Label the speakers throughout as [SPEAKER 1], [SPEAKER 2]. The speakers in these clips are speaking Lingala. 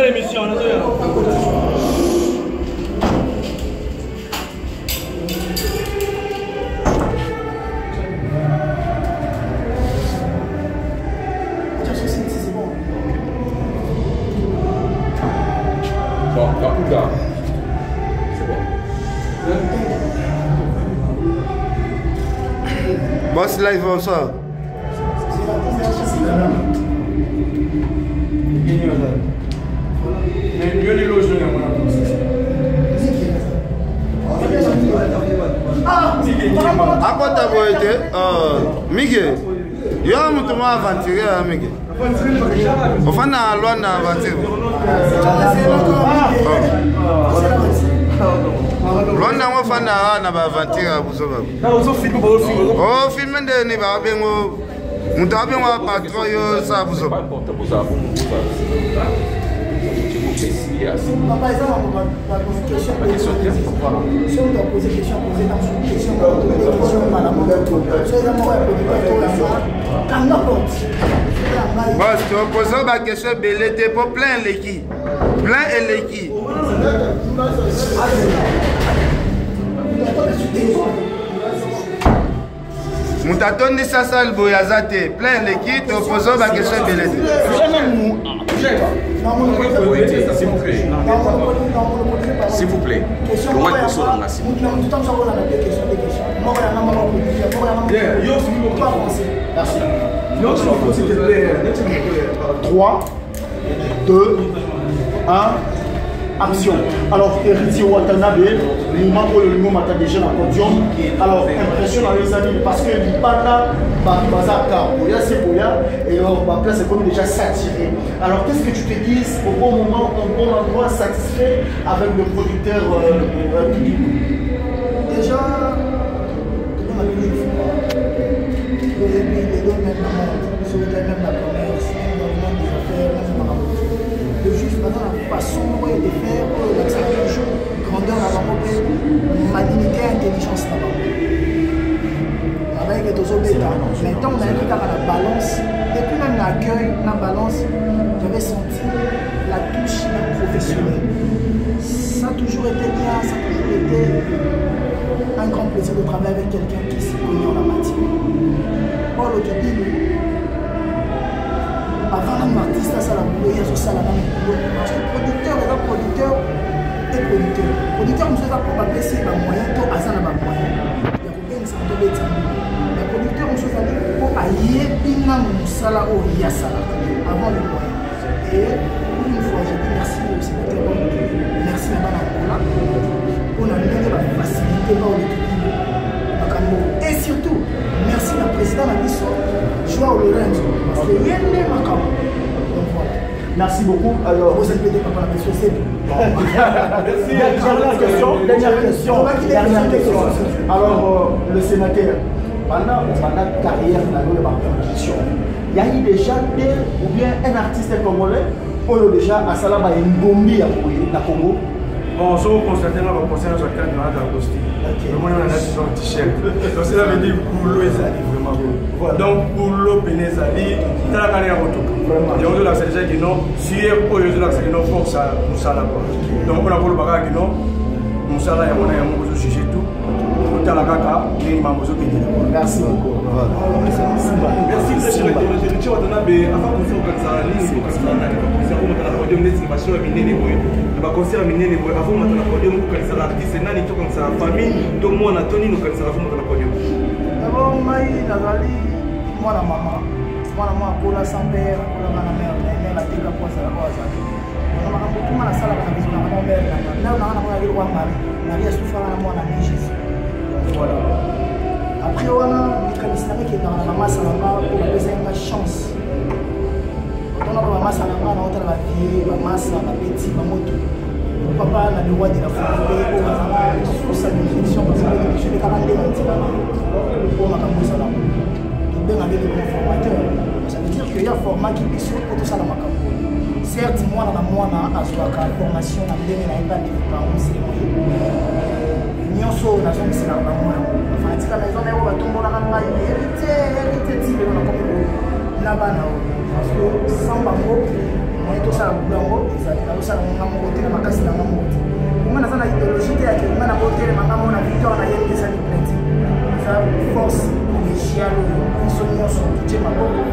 [SPEAKER 1] l'émission.
[SPEAKER 2] Bon, Kakuga. C'est bon.
[SPEAKER 3] Boss live bonsoir. Apa ta boite? Miguel. Yo mutu ma aventure ya Miguel. Ofana Luanda aventure. Luanda mo fana na ba aventure busoba. Oh film nde ni ba bengo. Mutu abengo patron yo sa busoba.
[SPEAKER 4] Papa, ça va poser question. Si on doit poser question, poser dans une question, on doit poser des questions par la main. Soyez d'abord un peu de quand n'importe.
[SPEAKER 3] Boss, tu vas poser ma question belete pour plein l'équipe. Plein et l'équipe. Moutatoni ça le boyazate. Plein l'équipe, tu vas poser ma question belete.
[SPEAKER 2] S'il vous plaît. Comment est-ce que
[SPEAKER 5] vous 3, 2, 1, action. Alors, Héritier Watanabe, moment où le moment a déjà la podium. Alors, impression dans les amis, parce que l'Ipana, c'est Boya, et ma place est comme déjà saturée. Alors, qu'est-ce que tu te dis au bon moment, au bon endroit, satisfait avec le producteur public?
[SPEAKER 4] Déjà, le juge maintenant la façon de faire l'accélération, grandeur là-bas, ma dignité, intelligence là-bas. Avec les deux autres états. Maintenant, on a été dans la balance. Depuis même l'accueil, la balance, j'avais senti la touche professionnelle. Ça a toujours été bien, ça a toujours été un grand plaisir de travailler avec quelqu'un qui s'y connaît en la matière. Paul Otodini, avant un artiste, ça la boulot, il y a ça la même boulot. Parce que producteur, il y a producteur et producteur. Producteur, nous sommes pas blessés, il y a moyen, tout à ça, il y a moyen. Il y a combien de centaines de temps. Mais producteur, nous sommes allés pour aller bien nous sala au Yasala avant le moyen. Et une fois, j'ai dit merci au sénateur, merci à Banakola pour nous donner la facilité dans le et surtout, merci à la présidente Abisso, Joao Lorenzo, parce que rien n'est macabre. Donc voilà.
[SPEAKER 5] Merci beaucoup. Alors,
[SPEAKER 4] vous êtes pété par la question, c'est tout.
[SPEAKER 5] Dernière question. Alors, le sénateur, pendant la carrière de la production, il y a eu déjà ou bien un artiste congolais, ou déjà à Salaba et Ngombi à Congo.
[SPEAKER 1] Bon, si vous constatez là, on concerne sur le cadre de la costume. Vraiment, on a sur un t-shirt. Donc, cela veut dire boulot et zali, vraiment. Donc, boulot, pénézali, dans la carrière auto. Il y a un accès qui non, si il y a un accès qui non, force à Moussala. Donc, on a pour le bagage qui non, Moussala, il y a un sujet tout. Tout à la caca, il y a un mozo qui dit.
[SPEAKER 5] Merci beaucoup.
[SPEAKER 1] Merci, monsieur le directeur. Avant qu'on se fasse la ligne, parce qu'on a ba concert minene boy avant matana podium ko kanisa artiste nani to kanisa famille to mona toni no kanisa avant matana podium
[SPEAKER 4] d'abord mai nazali mwana mama kola sans père kola na mère mais la tika kwa sala kwa zaki na makambo tuma na sala kana biso na mama mère na mwana ile kwa mari na lia sufana na mwana nishi voilà après wana kanisa qui dans la maman sala ba pour la deuxième chance on a pas masse à la main, on a la vie, la masse, la petite, la moto. Papa a le droit de la faire sur sa définition parce que je l'ai quand même démenti pour ma campagne. Donc, bien avec le formateur, ça veut dire qu'il y a un format qui est sur pour tout ça dans ma campagne. Certes, moi, dans moi, à la formation, on a pas de parents, c'est moi. Nyonso, la zone, c'est la maman. Enfin, tu as raison, mais on va tomber dans la main. Hérité, on a comme là-bas. Parce que sans bango, on est tous à la bango, kosala ngambo côté na makasi na ngambo côté on a une idéologie qui est on a côté les ngambo na victoire na yende ça ni plainte ça force initiale ils sont non sont qui ma bonne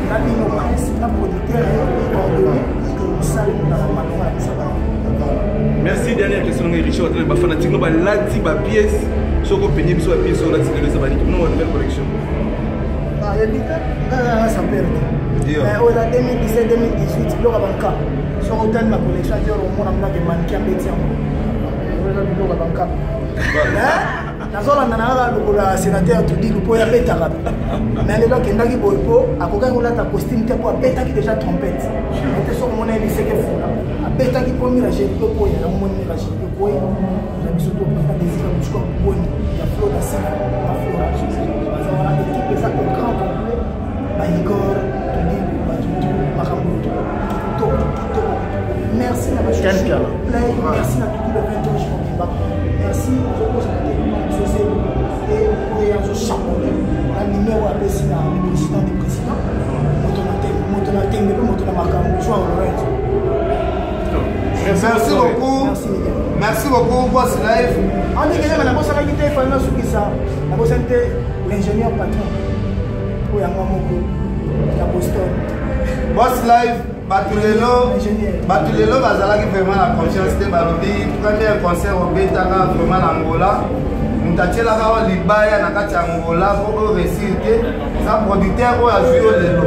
[SPEAKER 4] la ligne maïs na producteur ordonné que nous saluons dans la manuelle ça va.
[SPEAKER 2] Merci. Dernière question Richard ba fanatique ba lati ba pièce soko peñe biso ba pièce sur la télé ça va dire non nouvelle collection.
[SPEAKER 4] Ah il dit ça perd. Mais au 2017 2018 l'ora banca sur hôtel ma collection qui au monde na de mannequin bétian. L'ora banca. nazolanda na lokola sénateur tudi lupo ya betaka mais lelo kendaki boypo akoka kolata costume te po abetaki déjà trompette ete soko mona eliseke fula abetaki po mirage po po ya moni mirage po na biso to pa désir busco boni ya flow da sina ma flora ça va l'équipe ça au grand complet ba Igor tudi ba tutu makambo to merci na ba merci na tout le 20 jours merci et pour y avoir chapeau la numéro à président du président
[SPEAKER 3] merci beaucoup Boss Live
[SPEAKER 4] l'ingénieur patron
[SPEAKER 3] Boss Live Batulelo bazalaki vraiment la confiance te balobi premier concert obetaka vraiment na Angola mutachelaka wa libaya na kati ya Angola po réussir te sa producteur oyo azwi yo lelo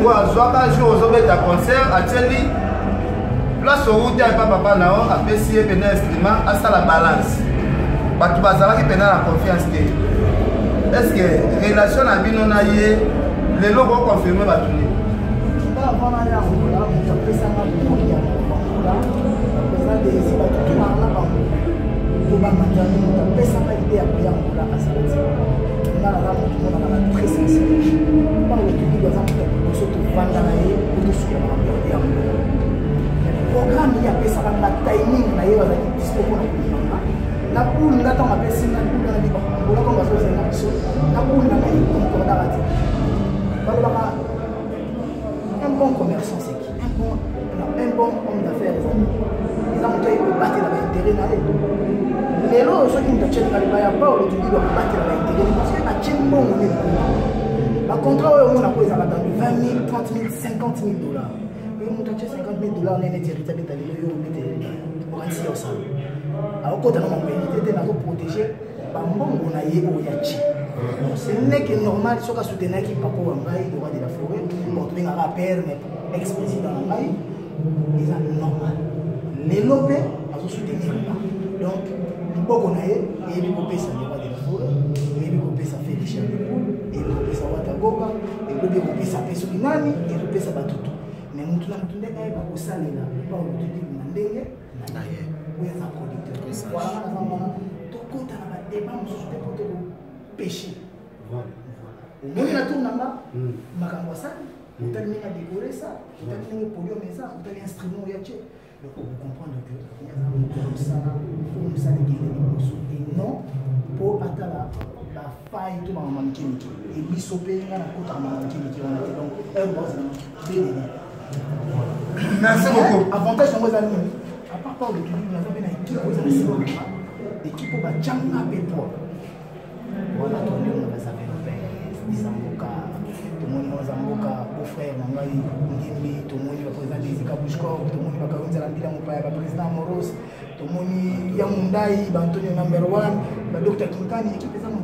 [SPEAKER 3] oyo azwaka jour ozobeta concert atieli place outi ayepa papa na yo apesi ye pena instrument asala balance bato bazalaki pena na confiance te est-ce que relation na bino na ye lelo koconfirme bato ni
[SPEAKER 4] un bon commerçant, c'est qui? Un bon homme d'affaires, les amis. Les amis, ils peuvent battre l'intérêt dans les. Les lots, ceux qui ne tiennent pas, il n'y a pas où tu dis qu'ils battre l'intérêt. Parce que tu tiens bon, on est là. Le contrat, on a posé dans 20 000, 30 000, 50 000 dollars. Et on a 50 000 dollars, on est hérité de on a dit ça. Alors, quand on a protégé, on a eu ce n'est que normal, si on a soutenu qui papa Wangai, le roi de la forêt, pour trouver un rappel, mais ex-président Wangai, c'est normal. Les lopés, ils ont soutenu pas. Donc, il faut qu'on aille, et il faut payer ça, le roi de la forêt, et il faut payer ça, fait les chiens de poule, et il faut payer ça, Watagoba, et il faut payer ça, Pessolinani, et il faut payer ça, Batutu. Mais nous, tout le monde, il faut que ça, là, pas où tu dis, Mandenge, Nanaye, où est un producteur. Voilà, tout le monde a un débat, nous sommes pour péché. Au moins, la tourne là, makambo ça, vous avez décoré ça, vous avez podium ça, vous avez instrument yaché. Donc, vous comprenez que il y a un comme ça, comme ça, et non pour atteindre la faille de ma maman qui et bisopé dans la côte à ma maman qui on a donc un boss. Merci beaucoup. Avantage dans vos amis. À part le public, nous avons une équipe aux amis. Équipe au Bachanga Pépo. Voilà, tout le monde va savoir. Zamboka, tout le monde va Zamboka, beau-frère, Mangai, Ngimbi, tout le monde va présenter Zika Bouchkor, tout le monde va Karonza Lambila, mon père, président Moros, tout le monde Yamundai, Antonio number 1, Dr. Kinkani, équipe des amis.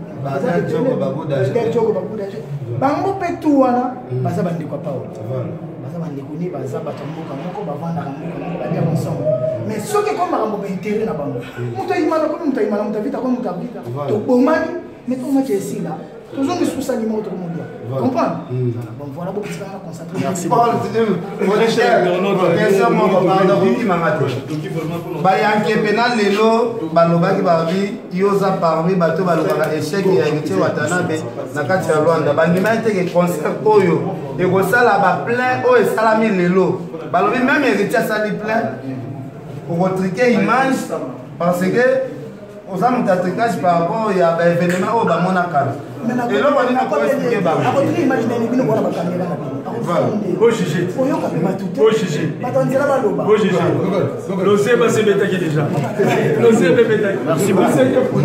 [SPEAKER 4] Bango petu wana baza bandeko Paul. Baza bandeko ni baza batamboka moko bavanda kamboka balia ensemble. Mais ce qui comme bango ba intérêt na bango. Muta imana ko muta imana muta vita ko muta vita. To bomani mais comment tu es ici là? Toujours que sous ça ni moto monde. Comprends? Bon voilà beaucoup de temps concentré.
[SPEAKER 3] Merci Paul, bayanke penal lelo balobaki babi yoza parmi bato balobaka échec ya héritier Watanabe na kati ya Rwanda bandima te ke concert oyo ekosala ba plein oyo esalami lelo balobi même héritier asali plein pour triquer image parce que oza moto atricage par rapport ya baévénement oyo bamonaka eloko nini akoexplike bango
[SPEAKER 1] L'osé va se mettre déjà. L'osé va se mettre.
[SPEAKER 5] Merci beaucoup.